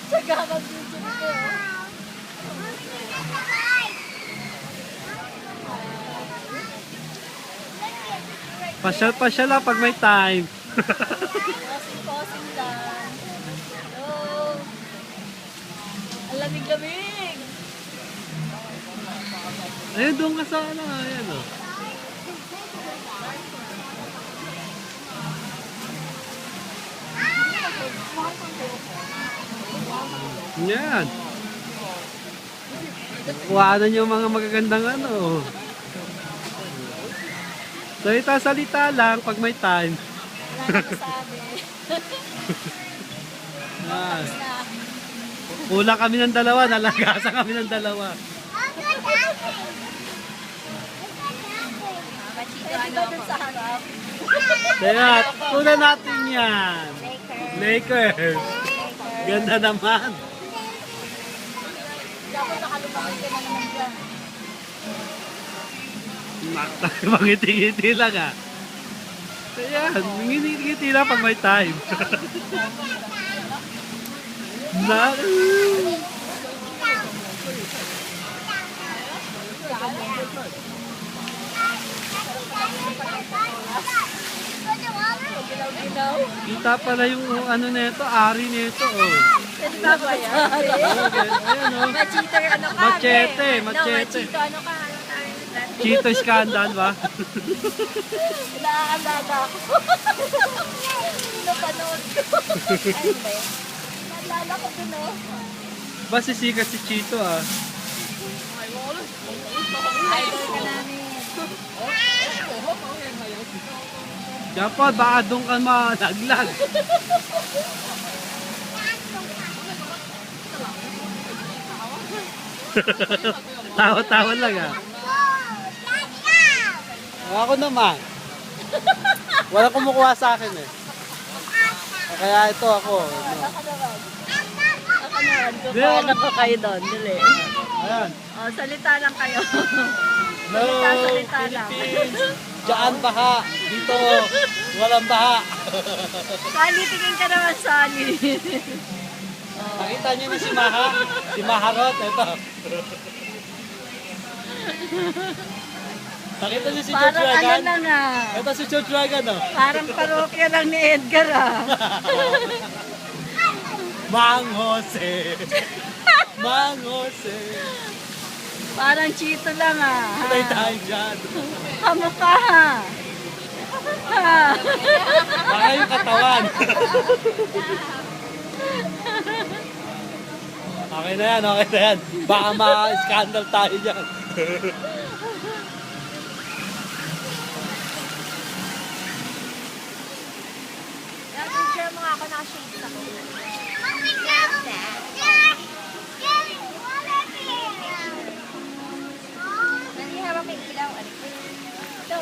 Tsaka mag-video ko. Pasyal-pasyal lang pag may time. Posing-posing lang. Hello. Ang lamig-lamig. Ayun, doon ka sa ano. Ayan o. Yan. Kuhanan yung mga magagandang ano. Salita-salita lang pag may time. Wala na masabi. Ah, Tapos na. kulang kami ng dalawa, nalagasan kami ng dalawa. Pwede ba dun sa harap? Kaya, kunan natin yan. Maker. Lakers. Ganda naman. Dapat nakalubangin ka na naman dyan. Mangiti-ngiti lang ah. Ayan, ngiti-ngiti lang pag may time. Na Ginaw-ginaw. kita pala yung ano nito, ari nito oh. Pwede ba ba yan? Ayan oh. Machiter ano ka? Machete, No, machete. machito ano ka? Ano tayo nila? Chito scandal ba? Naaalala ko. Napanood ko. Ano ba yan? Naalala ko dun oh. Ba sisikat si Chito ah. Idol ka namin. Kaya po, baka doon ka malaglag. Tawa-tawa lang ah. Ako naman. Wala kumukuha sa akin eh. Kaya ito ako. Ano. Ako naman. Ako naman. Kukuha ko kayo doon. Dali. Ayan. Oh, salita lang kayo. Hello, Salita lang. Philippines. Diyan baha. Dito, walang baha. Sali, tingin ka naman, Sali. Nakita niyo na si Maha? Si Maharot, ito. Nakita niyo si George Parang ano Dragon? na nga. Ito si George Dragon, oh. Parang parokya lang ni Edgar, ah. Mang Jose. Mang Jose. Parang chito lang, ah. Patay tayo dyan. Kamukha, ha. Ha. Baka yung katawan. Okay na yan, okay na yan. Baka ma-scandal tayo dyan. Nag-picture mo nga ako, naka-shades ako. Nandihawak may ilaw. Ito,